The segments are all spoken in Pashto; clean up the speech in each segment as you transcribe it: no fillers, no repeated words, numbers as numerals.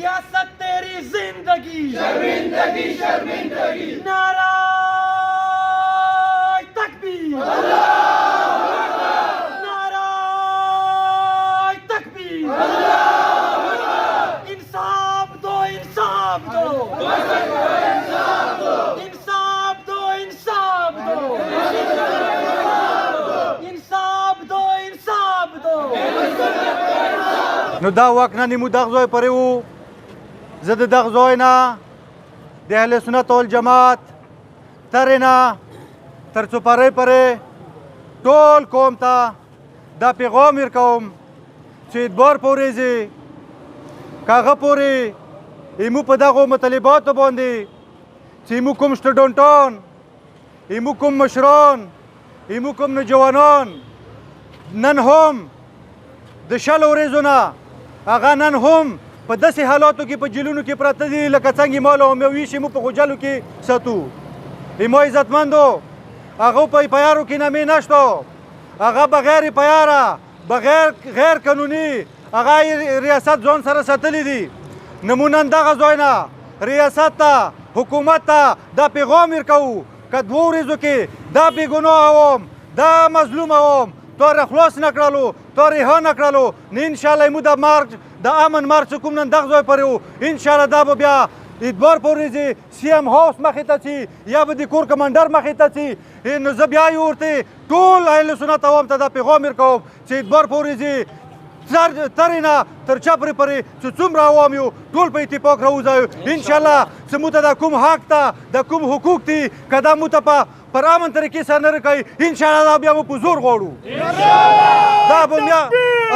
रियासत तेरी जिंदगी शर्मिंदगी शर्मिंदगी नाराय तकबीर नाराय तकबीर इंसाफ दो इंसाफ दो इंसाफ दो इंसाफ दो इंसाफ दो इंसाफ दो نو دا واک نه نیمو دغه ځای پرې وو زه د دغه ځای نه د اهل سنت والجماعت ترې نه تر څوپرۍ پورې ټول قوم ته دا پیغام ورکوم چې اتبار په ورځې که هغه پورې ایمو په دغو مطالباتو باندې چې ایمو کوم سټوډنټان ایمو کوم مشران ایمو کوم نوجوانان نن هم د شلو ورځو نه هغه نن هم په داسې حالاتو کې په جیلونو کې پراته دي لکه څنګه مال او میوې چې موږ په غوجلو کې ساتو ایمو عزتمندو هغه په پیارو کې نامې نشته هغه بغیر پیاره بغیر غیر قانوني هغه ریاست ځان سره ساتلی دي نمونه دغه ځای نه ریاست ته حکومت ته دا پیغام ورکوو که دوو ورځو کې دا بېګناه وم دا مظلوم وم تا را خلاص نکړلو تا رها نکړلو نه انشاءالله مو د مرګ د امن مرګ چې کوم نن دغه ځای پورې وو انشاءالله دا به بیا اتبار په ورځې سی ایم هاوس مخې ته ځي یا به د کور کمانډر مخې ته ځي نو زه بیا یې ورته ټول اهل سنت عوام ته دا پیغام ورکوم چې اتبار په ورځې ترې نه تر چپرې پورې چې څومره عوام یو ټول په اتفاق راوځایو انشاءالله چې موږ ته دا کوم حق ته دا کوم حقوق دي که دا موږ ته پر امن طریقې سره نه راکوي انشاءالله دا بیا موږ په زور غواړو دا به بیا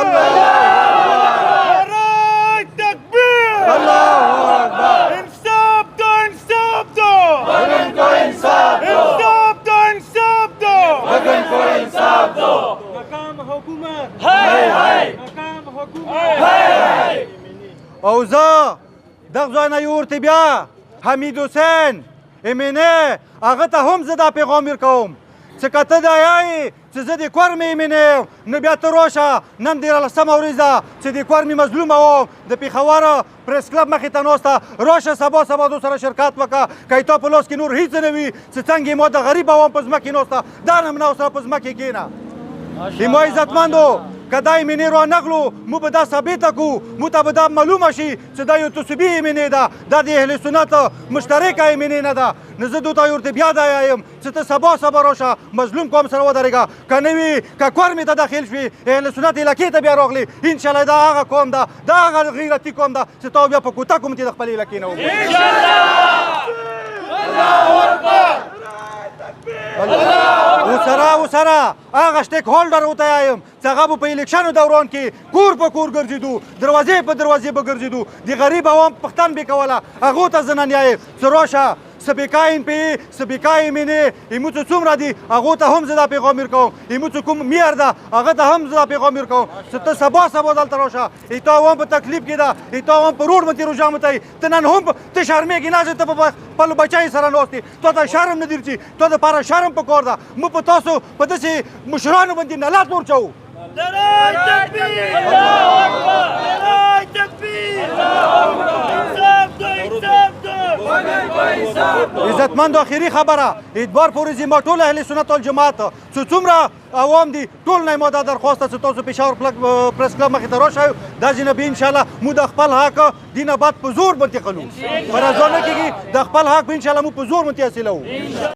الله الله اکبر इंसाफ दो इंसाफ दो वतन को इंसाफ दो इंसाफ दो इंसाफ दो वतन को इंसाफ दो मकाम हुकूमत हाय हाय मकाम हुकूमत हाय او زه دغه ځای نه یې ورته بیا حمید حسین ایمنې هغه ته هم زه دا پیغام ورکوم چې که ته دا یایې چې زه د کور مې ایمنې نو بیا ته راشه نن 13مه ورځ ده چې د کور مې مظلومه وم د پېښور پریس کلب مخې ته ناسته راشه سبا دو سره شرکت وکړه که تا په لاس کې نور هېڅ نه وي چې څنګه ما د غریب عوام په ځمکې ناسته دا نمونه ورسره په ځمکې کښېنه ایمو عزتمندو که دا ایمنې رانغلو موږ به دا ثابته کړو موږ ته به دا معلومه شي چې دا یو تصویبي ایمنې ده دا د اهل سنت مشترکه ایمنې نه ده نو زه دوی ته ورته بیا دا وایم چې ته سبا راشه مظلوم قوم سره ودرېږه که نه وي که کور مې ته داخل شوي اهل سنت علاقې ته بیا راغلي انشاءالله دا هغه قوم ده دا هغه غیرتي قوم ده چې تا بیا په کوټه کوم چې د خپلې علاقې نه وګورې وسره هغه سټیک هولډر ورته وایم چې هغه به په الیکشنو دوران کې کور په کور ګرځېدو دروازې په دروازې به ګرځېدو د غریب عوام پوښتنه به کوله هغو ته زه نن وایم چې راشه سبیکا این پی سبیکا ایمنې ایمو چې څومره دي هغو ته هم زه دا پیغام ورکوم ایمو چې کوم میر ده هغه ته هم زه دا پیغام ورکوم چې ته سبا دلته راشه ایتا عوام په تکلیف کې ده ایتا عوام په روډ باندې روژه متوي ته نن هم ته شرمېږې نه چې ته په خپلو بچیو سره ناست یې تا ته شرم نه درځي تا دپاره شرم پکار ده موږ په تاسو په داسې مشرانو باندې نلات ورچوو नाराय तकबीर अल्लाहू अकबर नाराय तकबीर इंसाफ दो इंसाफ दो वतन को इंसाफ दो عزتمند آخري خبره اتبار په ورځې ما ټول اهل سنت والجماعت چې څومره عوام دي ټول نه ما دا درخواست چې تاسو پېښور پریس کلب مخې ته راشئ دا ځینه به انشاءالله موږ د خپل حق دینه بعد په زور باندې قلو پر ځان نه کېږي د خپل حق به انشاءالله موږ په زور باندې حاصلوو